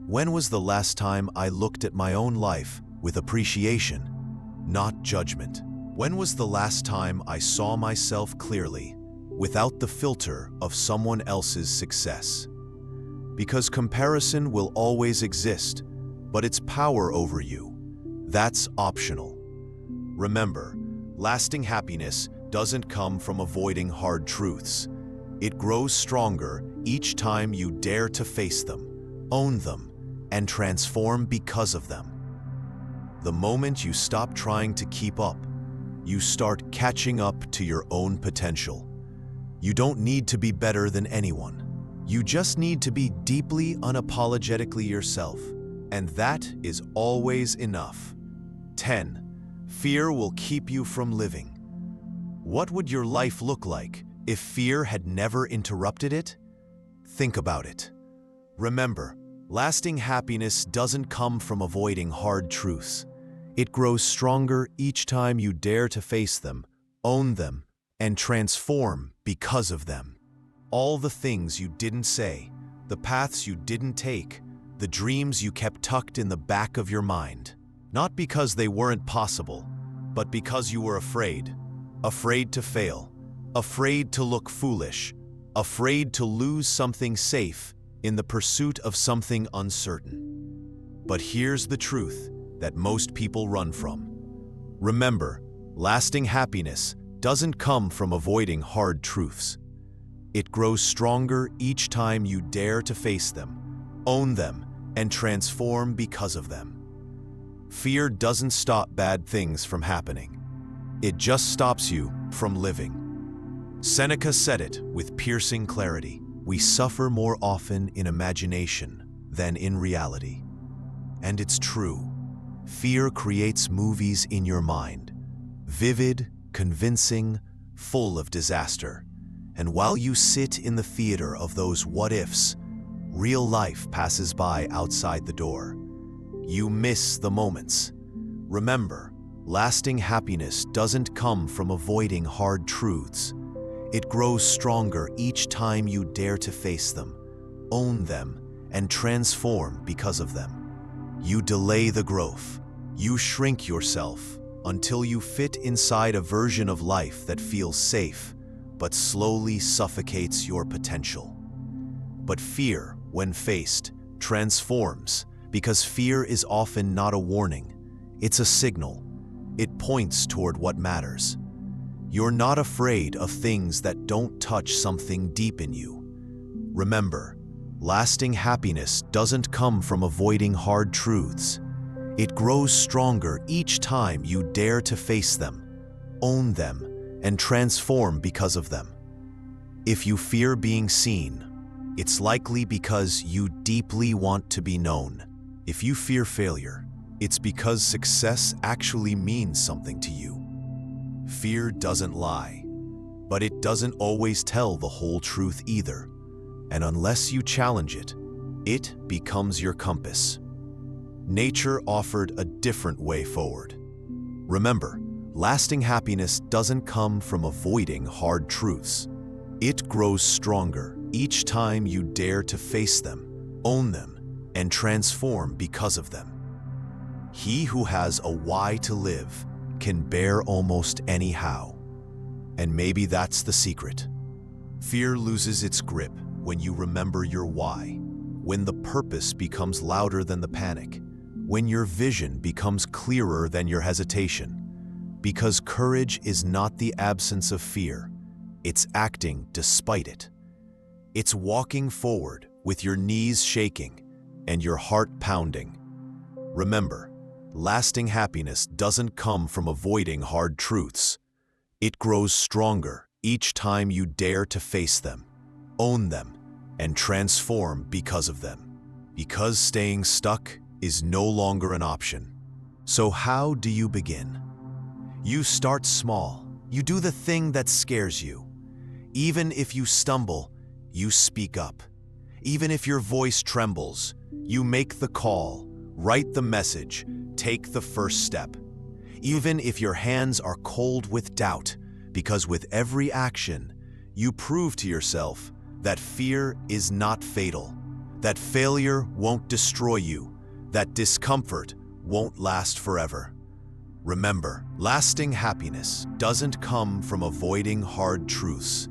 when was the last time I looked at my own life with appreciation, not judgment? When was the last time I saw myself clearly, without the filter of someone else's success? Because comparison will always exist, but its power over you, that's optional. Remember, lasting happiness doesn't come from avoiding hard truths. It grows stronger each time you dare to face them, own them, and transform because of them. The moment you stop trying to keep up, you start catching up to your own potential. You don't need to be better than anyone. You just need to be deeply unapologetically yourself, and that is always enough. 10. Fear will keep you from living. What would your life look like if fear had never interrupted it? Think about it. Remember, lasting happiness doesn't come from avoiding hard truths. It grows stronger each time you dare to face them, own them, and transform because of them. All the things you didn't say, the paths you didn't take, the dreams you kept tucked in the back of your mind. Not because they weren't possible, but because you were afraid. Afraid to fail, afraid to look foolish, afraid to lose something safe in the pursuit of something uncertain. But here's the truth that most people run from. Remember, lasting happiness doesn't come from avoiding hard truths. It grows stronger each time you dare to face them, own them, and transform because of them. Fear doesn't stop bad things from happening. It just stops you from living. Seneca said it with piercing clarity. We suffer more often in imagination than in reality. And it's true. Fear creates movies in your mind. Vivid, convincing, full of disaster. And while you sit in the theater of those what-ifs, real life passes by outside the door. You miss the moments. Remember, lasting happiness doesn't come from avoiding hard truths. It grows stronger each time you dare to face them, own them, and transform because of them. You delay the growth. You shrink yourself until you fit inside a version of life that feels safe, but slowly suffocates your potential. But fear, when faced, transforms, because fear is often not a warning. It's a signal. It points toward what matters. You're not afraid of things that don't touch something deep in you. Remember, lasting happiness doesn't come from avoiding hard truths. It grows stronger each time you dare to face them, own them, and transform because of them. If you fear being seen, it's likely because you deeply want to be known. If you fear failure, it's because success actually means something to you. Fear doesn't lie, but it doesn't always tell the whole truth either. And unless you challenge it, it becomes your compass. Nature offered a different way forward. Remember, lasting happiness doesn't come from avoiding hard truths. It grows stronger each time you dare to face them, own them, and transform because of them. He who has a why to live can bear almost any how. And maybe that's the secret. Fear loses its grip when you remember your why, when the purpose becomes louder than the panic, when your vision becomes clearer than your hesitation. Because courage is not the absence of fear, it's acting despite it. It's walking forward with your knees shaking and your heart pounding. Remember, lasting happiness doesn't come from avoiding hard truths. It grows stronger each time you dare to face them, own them, and transform because of them. Because staying stuck is no longer an option. So how do you begin? You start small. You do the thing that scares you. Even if you stumble, you speak up. Even if your voice trembles, you make the call, write the message, take the first step. Even if your hands are cold with doubt, because with every action, you prove to yourself that fear is not fatal, that failure won't destroy you, that discomfort won't last forever. Remember, lasting happiness doesn't come from avoiding hard truths.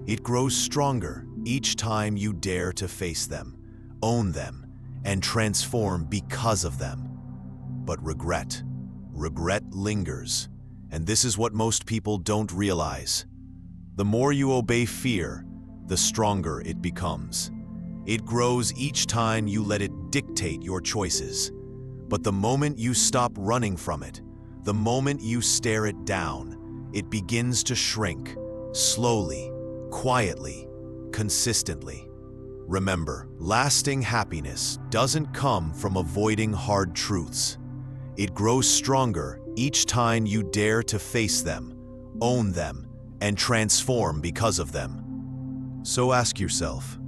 It grows stronger each time you dare to face them, own them, and transform because of them. But regret lingers, and this is what most people don't realize. The more you obey fear, the stronger it becomes. It grows each time you let it dictate your choices. But the moment you stop running from it, the moment you stare it down, it begins to shrink, slowly, quietly, consistently. Remember, lasting happiness doesn't come from avoiding hard truths. It grows stronger each time you dare to face them, own them, and transform because of them. So ask yourself,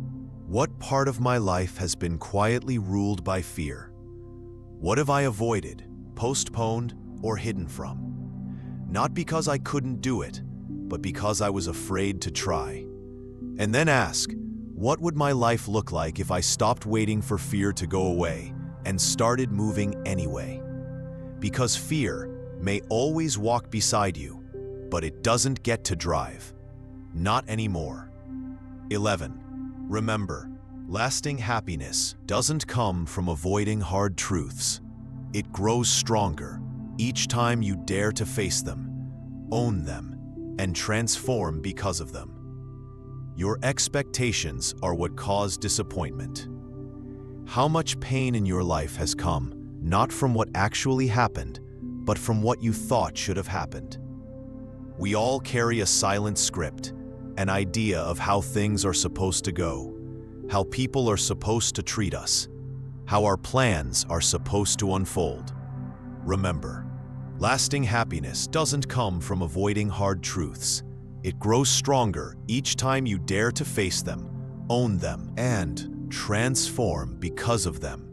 what part of my life has been quietly ruled by fear? What have I avoided, postponed, or hidden from? Not because I couldn't do it, but because I was afraid to try. And then ask, what would my life look like if I stopped waiting for fear to go away and started moving anyway? Because fear may always walk beside you, but it doesn't get to drive. Not anymore. 11. Remember, lasting happiness doesn't come from avoiding hard truths. It grows stronger each time you dare to face them, own them, and transform because of them. Your expectations are what cause disappointment. How much pain in your life has come not from what actually happened, but from what you thought should have happened? We all carry a silent script, an idea of how things are supposed to go, how people are supposed to treat us, how our plans are supposed to unfold. Remember, lasting happiness doesn't come from avoiding hard truths. It grows stronger each time you dare to face them, own them, and transform because of them.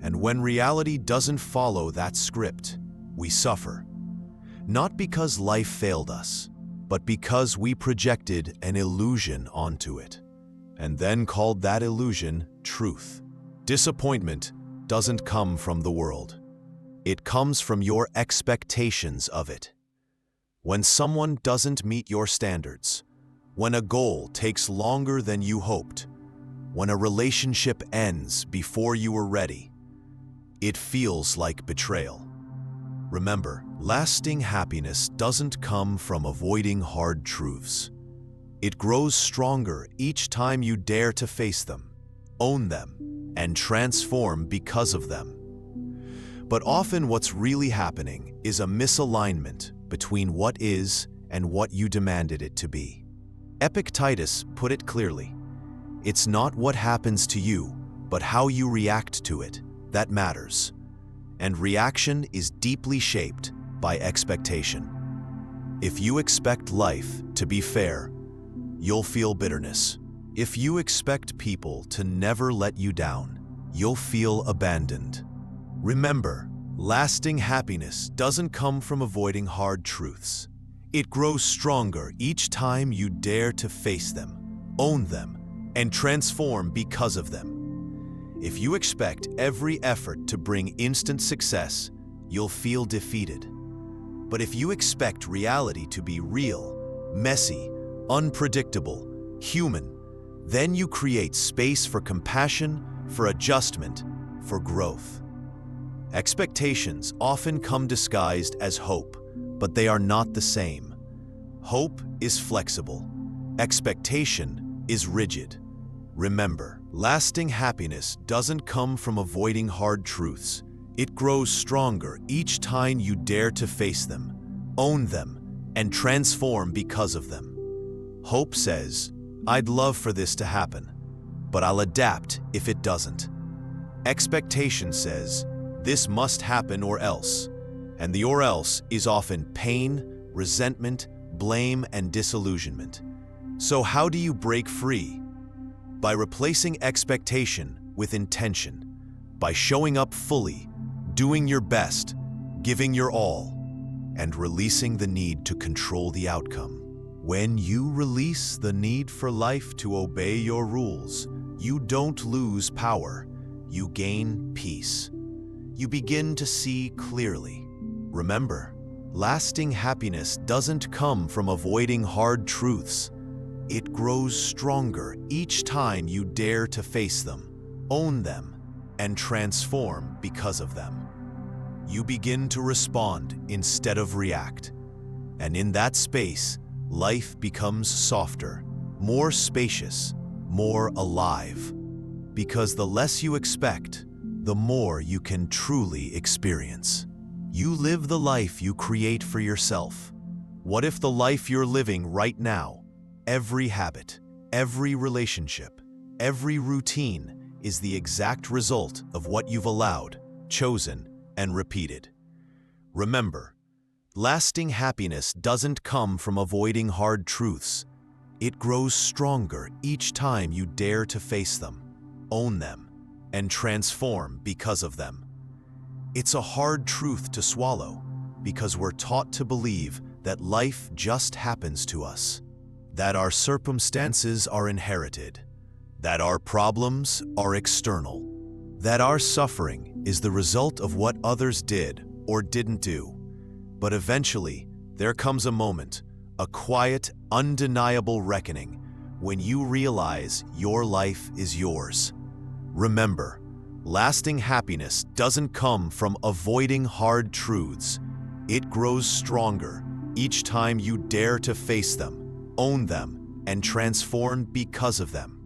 And when reality doesn't follow that script, we suffer. Not because life failed us, but because we projected an illusion onto it, and then called that illusion truth. Disappointment doesn't come from the world. It comes from your expectations of it. When someone doesn't meet your standards, when a goal takes longer than you hoped, when a relationship ends before you were ready, it feels like betrayal. Remember, lasting happiness doesn't come from avoiding hard truths. It grows stronger each time you dare to face them, own them, and transform because of them. But often what's really happening is a misalignment between what is and what you demanded it to be. Epictetus put it clearly, it's not what happens to you, but how you react to it that matters. And reaction is deeply shaped by expectation. If you expect life to be fair, you'll feel bitterness. If you expect people to never let you down, you'll feel abandoned. Remember, lasting happiness doesn't come from avoiding hard truths. It grows stronger each time you dare to face them, own them, and transform because of them. If you expect every effort to bring instant success, you'll feel defeated. But if you expect reality to be real, messy, unpredictable, human, then you create space for compassion, for adjustment, for growth. Expectations often come disguised as hope, but they are not the same. Hope is flexible. Expectation is rigid. Remember, lasting happiness doesn't come from avoiding hard truths. It grows stronger each time you dare to face them, own them, and transform because of them. Hope says, "I'd love for this to happen, but I'll adapt if it doesn't." Expectation says, "This must happen or else." And the or else is often pain, resentment, blame, and disillusionment. So how do you break free? By replacing expectation with intention, by showing up fully, doing your best, giving your all, and releasing the need to control the outcome. When you release the need for life to obey your rules, you don't lose power, you gain peace. You begin to see clearly. Remember, lasting happiness doesn't come from avoiding hard truths. It grows stronger each time you dare to face them, own them, and transform because of them. You begin to respond instead of react. And in that space, life becomes softer, more spacious, more alive. Because the less you expect, the more you can truly experience. You live the life you create for yourself. What if the life you're living right now, every habit, every relationship, every routine is the exact result of what you've allowed, chosen, and repeated? Remember, lasting happiness doesn't come from avoiding hard truths. It grows stronger each time you dare to face them, own them, and transform because of them. It's a hard truth to swallow because we're taught to believe that life just happens to us, that our circumstances are inherited, that our problems are external, that our suffering is the result of what others did or didn't do. But eventually, there comes a moment, a quiet, undeniable reckoning, when you realize your life is yours. Remember, lasting happiness doesn't come from avoiding hard truths. It grows stronger each time you dare to face them, own them, and transform because of them.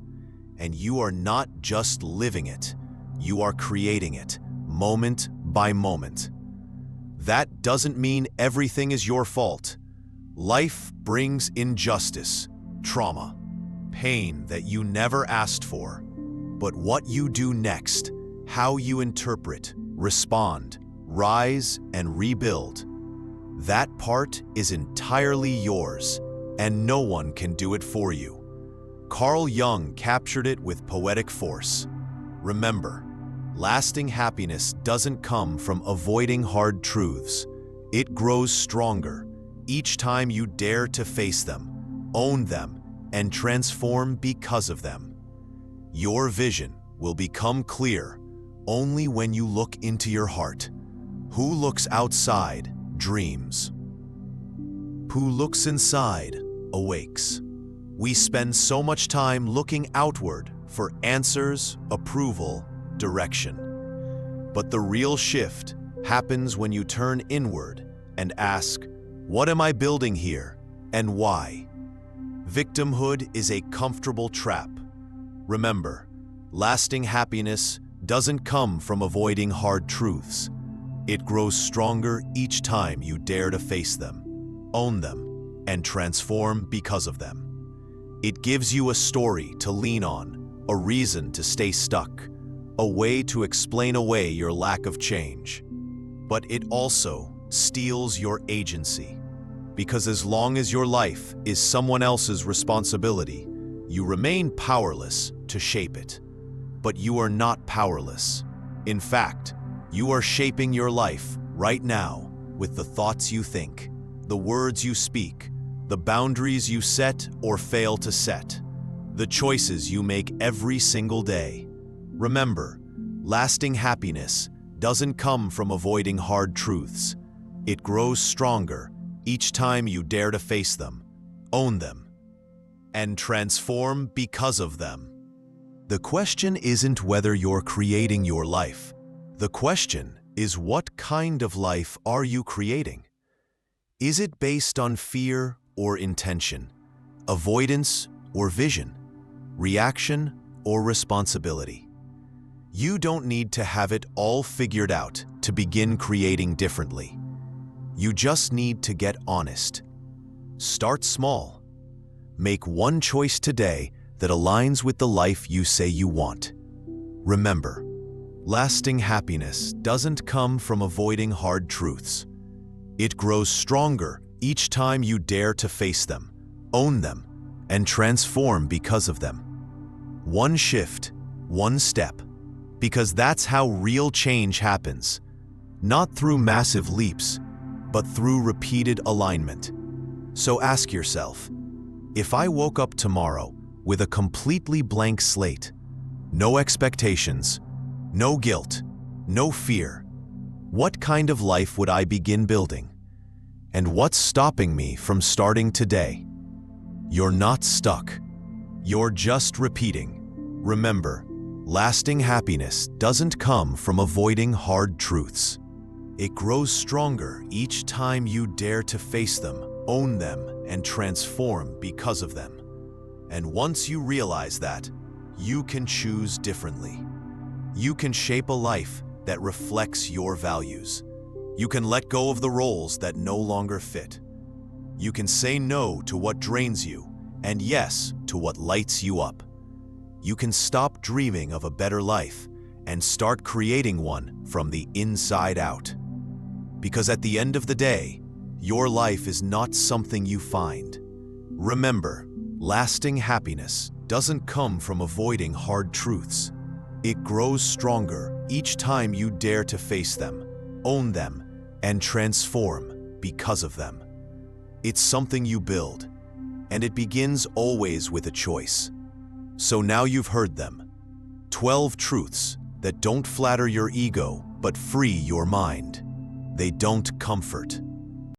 And you are not just living it, you are creating it, moment by moment. That doesn't mean everything is your fault. Life brings injustice, trauma, pain that you never asked for. But what you do next, how you interpret, respond, rise, and rebuild, that part is entirely yours, and no one can do it for you. Carl Jung captured it with poetic force. Remember, lasting happiness doesn't come from avoiding hard truths. It grows stronger each time you dare to face them, own them, and transform because of them. Your vision will become clear only when you look into your heart. Who looks outside dreams. Who looks inside awakes. We spend so much time looking outward for answers, approval, direction. But the real shift happens when you turn inward and ask, what am I building here and why? Victimhood is a comfortable trap. Remember, lasting happiness doesn't come from avoiding hard truths. It grows stronger each time you dare to face them, own them, and transform because of them. It gives you a story to lean on, a reason to stay stuck, a way to explain away your lack of change. But it also steals your agency, because as long as your life is someone else's responsibility, you remain powerless to shape it. But you are not powerless. In fact, you are shaping your life right now with the thoughts you think, the words you speak, the boundaries you set or fail to set, the choices you make every single day. Remember, lasting happiness doesn't come from avoiding hard truths. It grows stronger each time you dare to face them, own them, and transform because of them. The question isn't whether you're creating your life. The question is, what kind of life are you creating? Is it based on fear or intention, avoidance or vision, reaction, or responsibility. You don't need to have it all figured out to begin creating differently. You just need to get honest. Start small. Make one choice today that aligns with the life you say you want. Remember, lasting happiness doesn't come from avoiding hard truths. It grows stronger each time you dare to face them, own them, and transform because of them. One shift, one step, because that's how real change happens. Not through massive leaps, but through repeated alignment. So ask yourself, if I woke up tomorrow with a completely blank slate, no expectations, no guilt, no fear, what kind of life would I begin building? And what's stopping me from starting today? You're not stuck. You're just repeating. Remember, lasting happiness doesn't come from avoiding hard truths. It grows stronger each time you dare to face them, own them, and transform because of them. And once you realize that, you can choose differently. You can shape a life that reflects your values. You can let go of the roles that no longer fit. You can say no to what drains you and yes to what lights you up. You can stop dreaming of a better life and start creating one from the inside out. Because at the end of the day, your life is not something you find. Remember, lasting happiness doesn't come from avoiding hard truths. It grows stronger each time you dare to face them, own them, and transform because of them. It's something you build, and it begins always with a choice. So now you've heard them. 12 truths that don't flatter your ego, but free your mind. They don't comfort,